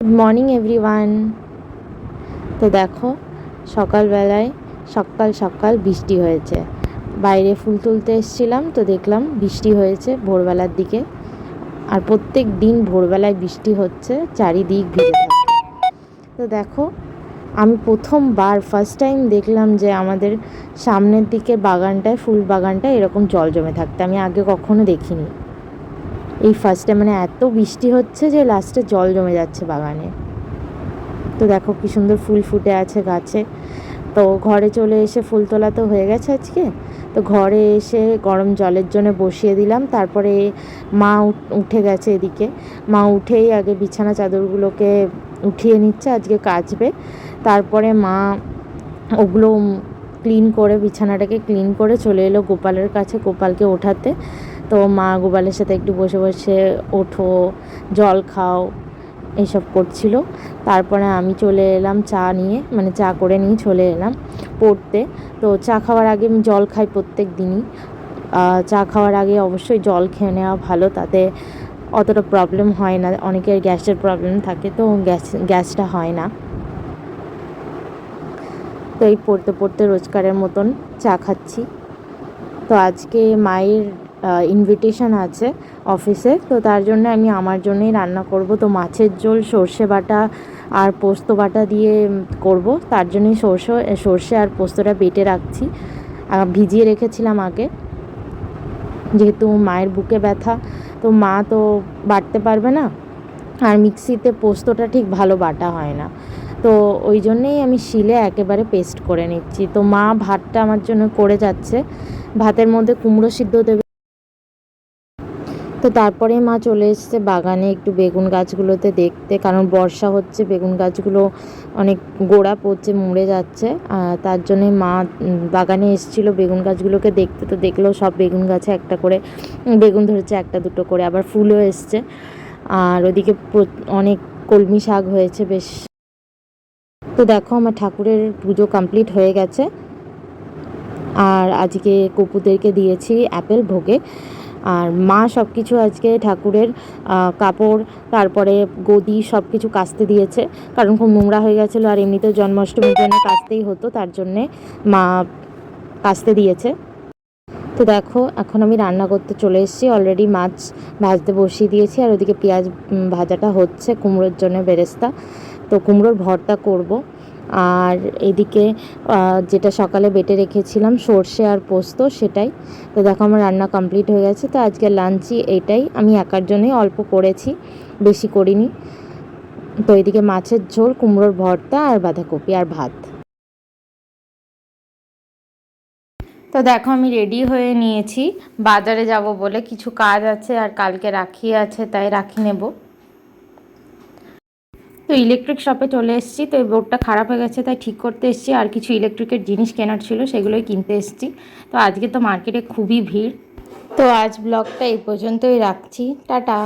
Good morning everyone. তো দেখো সকালবেলায় সকাল সকাল বৃষ্টি হয়েছে। বাইরে ফুল তুলতে এসেছিলাম, তো দেখলাম বৃষ্টি হয়েছে ভোরবেলার দিকে। আর প্রত্যেক দিন ভোরবেলায় বৃষ্টি হচ্ছে, চারিদিক ভিজে থাকে। তো দেখো আমি প্রথমবার ফার্স্ট টাইম দেখলাম যে আমাদের সামনের দিকের বাগানটায়, ফুল বাগানটায় এরকম জল জমে থাকতে আমি আগে কখনো দেখিনি। এই ফার্স্টে মানে এত বৃষ্টি হচ্ছে যে লাস্টে জল জমে যাচ্ছে বাগানে। তো দেখো কি সুন্দর ফুল ফুটে আছে গাছে। তো ঘরে চলে এসে ফুল তোলা তো হয়ে গেছে আজকে। তো ঘরে এসে গরম জলের জন্য বসিয়ে দিলাম। তারপরে মা উঠে গেছে এদিকে। মা উঠেই আগে বিছানা চাদরগুলোকে উঠিয়ে নিচ্ছে, আজকে কাচবে। তারপরে মা ওগুলো ক্লিন করে, বিছানাটাকে ক্লিন করে চলে এলো গোপালের কাছে, গোপালকে ওঠাতে। তো মা গোপালের সাথে একটু বসে বসে ওঠো, জল খাও, এইসব করছিল। তারপরে আমি চলে এলাম চা নিয়ে, মানে চা করে নিয়ে চলে এলাম পড়তে। তো চা খাওয়ার আগে আমি জল খাই প্রত্যেক দিনই। চা খাওয়ার আগে অবশ্যই জল খেয়ে নেওয়া ভালো, তাতে অতটা প্রবলেম হয় না। অনেকের গ্যাসের প্রবলেম থাকে, তো গ্যাসটা হয় না। তো এই পড়তে পড়তে রোজকারের মতন চা খাচ্ছি। তো আজকে মায়ের ইনভিটেশন আছে অফিসে, তো তার জন্য আমি আমার জন্যই রান্না করব। তো মাছের ঝোল সর্ষে বাটা আর পোস্ত বাটা দিয়ে করব। তার জন্যই সর্ষে আর পোস্তটা বেটে রাখছি, ভিজিয়ে রেখেছিলাম আগে। যেহেতু মায়ের বুকে ব্যথা, তো মা তো বাটতে পারবে না, আর মিক্সিতে পোস্তটা ঠিক ভালো বাটা হয় না। তো ওই জন্যেই আমি শিলে একেবারে পেস্ট করে নিচ্ছি। তো মা ভাতটা আমার জন্য করে যাচ্ছে, ভাতের মধ্যে কুমড়ো সিদ্ধ দেবে। তো তারপরে মা চলে এসেছে বাগানে একটু বেগুন গাছগুলোতে দেখতে, কারণ বর্ষা হচ্ছে, বেগুন গাছগুলো অনেক গোড়া পড়ছে, মরে যাচ্ছে। তার জন্যে মা বাগানে এসেছিলো বেগুন গাছগুলোকে দেখতে। তো দেখলো সব বেগুন গাছে একটা করে বেগুন ধরেছে, একটা দুটো করে, আবার ফুলও এসছে। আর ওদিকে অনেক কলমি শাক হয়েছে বেশ। তো দেখো আমার ঠাকুরের পুজো কমপ্লিট হয়ে গেছে। আর আজকে কপুদেরকে দিয়েছি অ্যাপেল ভোগে। আর মা সব কিছু আজকে ঠাকুরের কাপড়, তারপরে গদি সব কিছু কাচতে দিয়েছে, কারণ খুব নোংরা হয়ে গেছিলো। আর এমনিতেও জন্মাষ্টমীর জন্য কাচতেই হতো, তার জন্যে মা কাচতে দিয়েছে। তো দেখো এখন আমি রান্না করতে চলে এসেছি, অলরেডি মাছ ভাজতে বসিয়ে দিয়েছি। আর ওদিকে পেঁয়াজ ভাজাটা হচ্ছে কুমড়োর জন্য বেরেস্তা। তো কুমড়োর ভর্তা করব। আর এদিকে যেটা সকালে বেটে রেখেছিলাম সর্ষে আর পোস্ত, সেটাই। তো দেখো আমার রান্না কমপ্লিট হয়ে গেছে। তো আজকে লাঞ্চই এটাই, আমি একার জন্যই অল্প করেছি, বেশি করিনি। তো এদিকে মাছের ঝোল, কুমড়োর ভর্তা আর বাঁধাকপি আর ভাত। তো দেখো আমি রেডি হয়ে নিয়েছি, বাজারে যাব বলে, কিছু কাজ আছে আর কালকে রাখি আছে, তাই রাখি নেব। তো ইলেকট্রিক শপে চলে এসেছি। তো এই বোর্ডটা খারাপ হয়ে গেছে, তাই ঠিক করতে এসেছি। আর কিছু ইলেকট্রিকের জিনিস কেনার ছিল, সেগুলোই কিনতে এসেছি। তো আজকে তো মার্কেটে খুবই ভিড়। তো আজ ব্লগটা এই পর্যন্তই রাখছি, টাটা।